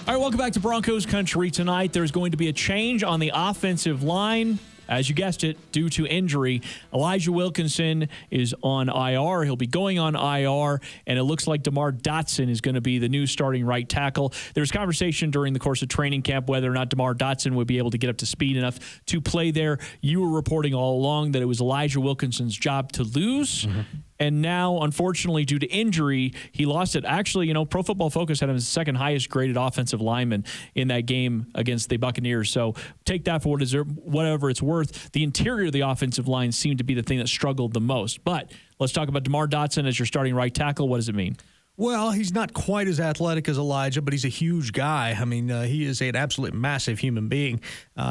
All right, welcome back to Broncos Country Tonight. There's going to be a change on the offensive line. As you guessed it, due to injury, Elijah Wilkinson is on IR. He'll be going on IR, and it looks like Demar Dotson is going to be the new starting right tackle. There was conversation during the course of training camp whether or not Demar Dotson would be able to get up to speed enough to play there. You were reporting all along that it was Elijah Wilkinson's job to lose. Mm-hmm. And now, unfortunately, due to injury, he lost it. Actually, Pro Football Focus had him as the second highest graded offensive lineman in that game against the Buccaneers. So take that for whatever it's worth. The interior of the offensive line seemed to be the thing that struggled the most. But let's talk about Demar Dotson as your starting right tackle. What does it mean? Well, he's not quite as athletic as Elijah, but he's a huge guy. I mean, he is an absolute massive human being.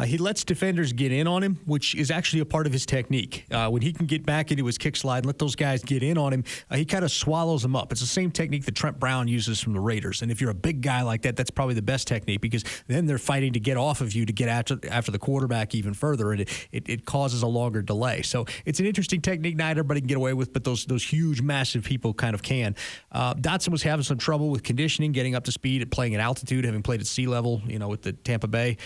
He lets defenders get in on him, which is actually a part of his technique. When he can get back into his kick slide and let those guys get in on him, he kind of swallows them up. It's the same technique that Trent Brown uses from the Raiders. And if you're a big guy like that, that's probably the best technique because then they're fighting to get off of you to get after the quarterback even further, and it causes a longer delay. So it's an interesting technique not everybody can get away with, but those huge, massive people kind of can. Dotson was having some trouble with conditioning, getting up to speed at playing at altitude, having played at sea level, with the Tampa Bay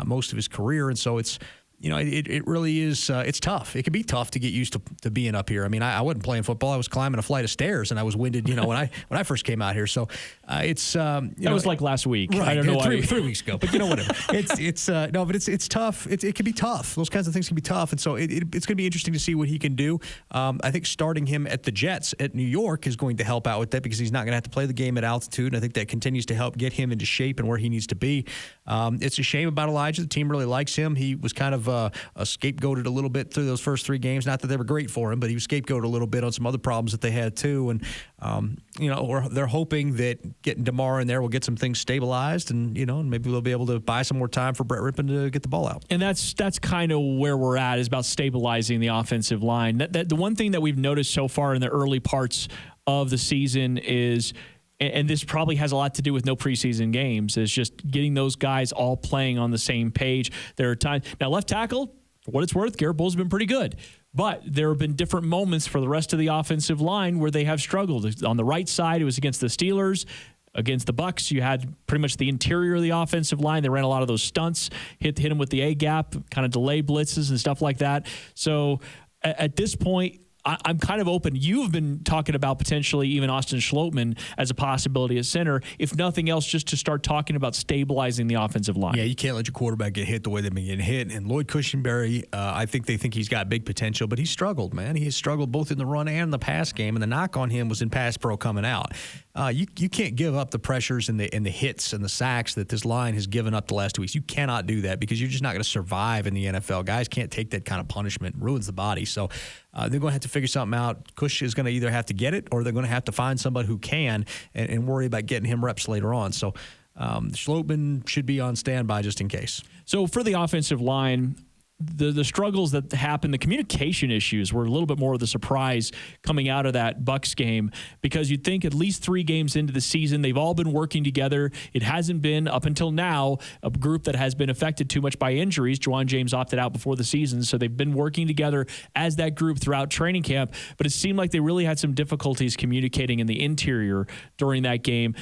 most of his career. And so it's, it really is, it's tough. It can be tough to get used to being up here. I mean, I wasn't playing football. I was climbing a flight of stairs and I was winded, when I first came out here. So it's, that was like last week. Right, I don't know why. 3 weeks ago, but whatever. It's tough. It can be tough. Those kinds of things can be tough. And so it's going to be interesting to see what he can do. I think starting him at the Jets at New York is going to help out with that because he's not going to have to play the game at altitude. And I think that continues to help get him into shape and where he needs to be. It's a shame about Elijah. The team really likes him. He was kind of scapegoated a little bit through those first 3 games. Not that they were great for him, but he was scapegoated a little bit on some other problems that they had too. And they're hoping that getting DeMar in there will get some things stabilized, and maybe they'll be able to buy some more time for Brett Rippon to get the ball out. And that's kind of where we're at, is about stabilizing the offensive line. The one thing that we've noticed so far in the early parts of the season is, and this probably has a lot to do with no preseason games, is just getting those guys all playing on the same page. There are times now left tackle, for what it's worth, Garrett Bull's been pretty good. But there have been different moments for the rest of the offensive line where they have struggled. On the right side, it was against the Steelers. Against the Bucs, you had pretty much the interior of the offensive line. They ran a lot of those stunts, hit them with the A-gap, kind of delay blitzes and stuff like that. So at this point, I'm kind of open. You've been talking about potentially even Austin Schlottman as a possibility at center, if nothing else, just to start talking about stabilizing the offensive line. Yeah, you can't let your quarterback get hit the way they've been getting hit. And Lloyd Cushenberry, I think they think he's got big potential, but he's struggled, man. He has struggled both in the run and the pass game, and the knock on him was in pass pro coming out. You can't give up the pressures and the hits and the sacks that this line has given up the last 2 weeks. You cannot do that because you're just not going to survive in the NFL. Guys can't take that kind of punishment. It ruins the body. So they're going to have to figure something out. Cush is going to either have to get it or they're going to have to find somebody who can and worry about getting him reps later on. So Schlottman should be on standby just in case. So for the offensive line, the struggles that happened, the communication issues were a little bit more of the surprise coming out of that Bucs game, because you'd think at least 3 games into the season, they've all been working together. It hasn't been, up until now, a group that has been affected too much by injuries. Juwan James opted out before the season, so they've been working together as that group throughout training camp, but it seemed like they really had some difficulties communicating in the interior during that game.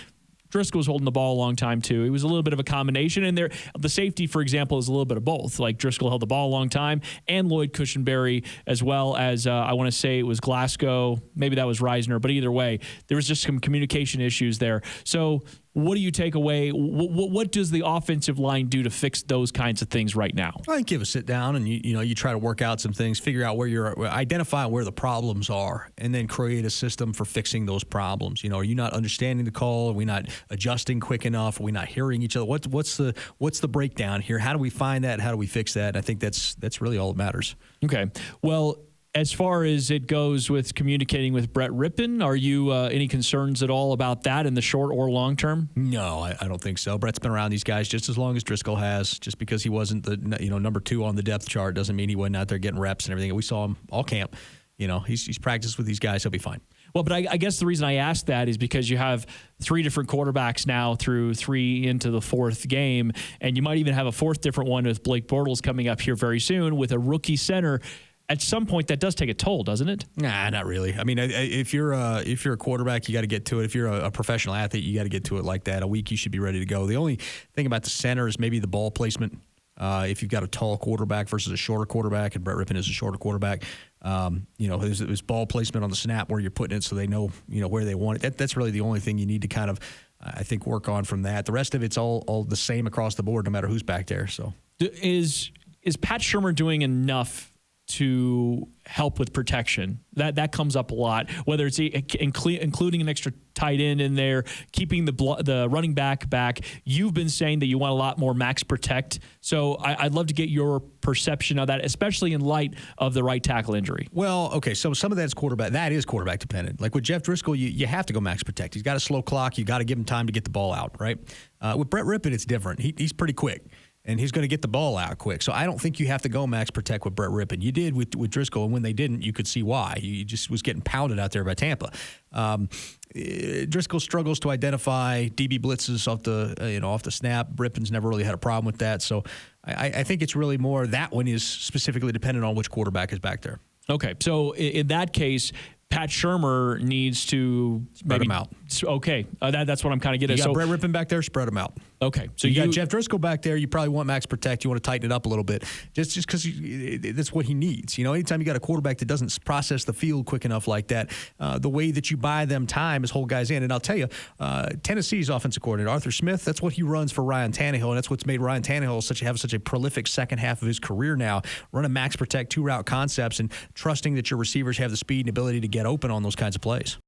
Driscoll was holding the ball a long time, too. It was a little bit of a combination. And the safety, for example, is a little bit of both. Like, Driscoll held the ball a long time, and Lloyd Cushenberry, as well as, I want to say it was Glasgow. Maybe that was Reisner. But either way, there was just some communication issues there. So what do you take away? What does the offensive line do to fix those kinds of things right now? I think give a sit down and you try to work out some things, figure out identify where the problems are, and then create a system for fixing those problems. Are you not understanding the call? Are we not adjusting quick enough? Are we not hearing each other? What's the breakdown here? How do we find that? How do we fix that? And I think that's really all that matters. Okay. Well, as far as it goes with communicating with Brett Rippon, are you any concerns at all about that in the short or long term? No, I don't think so. Brett's been around these guys just as long as Driscoll has. Just because he wasn't the number 2 on the depth chart doesn't mean he wasn't out there getting reps and everything. We saw him all camp. He's practiced with these guys. He'll be fine. Well, but I guess the reason I asked that is because you have 3 different quarterbacks now through 3 into the 4th game, and you might even have a 4th different one with Blake Bortles coming up here very soon with a rookie center. at some point that does take a toll, doesn't it? Nah, not really. I mean, if you're a quarterback, you got to get to it. If you're a professional athlete, you got to get to it like that. A week, you should be ready to go. The only thing about the center is maybe the ball placement. If you've got a tall quarterback versus a shorter quarterback, and Brett Rippon is a shorter quarterback, there's ball placement on the snap where you're putting it so they know, where they want it. That's really the only thing you need to kind of, I think, work on from that. The rest of it's all the same across the board, no matter who's back there. So is Pat Shurmur doing enough to help with protection? That comes up a lot, whether it's including an extra tight end in there, keeping the running back. You've been saying that you want a lot more max protect. So I'd love to get your perception of that, especially in light of the right tackle injury. Well, okay, so some of that is quarterback. That is quarterback dependent. Like with Jeff Driscoll, you have to go max protect. He's got a slow clock. You got to give him time to get the ball out, right? With Brett Rippon, it's different. He's pretty quick. And he's going to get the ball out quick. So I don't think you have to go max protect with Brett Rippon. You did with Driscoll, and when they didn't, you could see why. He just was getting pounded out there by Tampa. Driscoll struggles to identify DB blitzes off the snap. Rippon's never really had a problem with that. So I think it's really more that one is specifically dependent on which quarterback is back there. Okay, so in that case, Pat Shurmur needs to spread them out. Okay, that's what I'm kind of getting at. You got Brett Rippon back there, spread them out. Okay, so you got Jeff Driscoll back there. You probably want max protect. You want to tighten it up a little bit, just because that's what he needs. Anytime you got a quarterback that doesn't process the field quick enough like that, the way that you buy them time is hold guys in. And I'll tell you, Tennessee's offensive coordinator Arthur Smith, that's what he runs for Ryan Tannehill, and that's what's made Ryan Tannehill have such a prolific second half of his career now. Running max protect, 2-route concepts, and trusting that your receivers have the speed and ability to get open on those kinds of plays.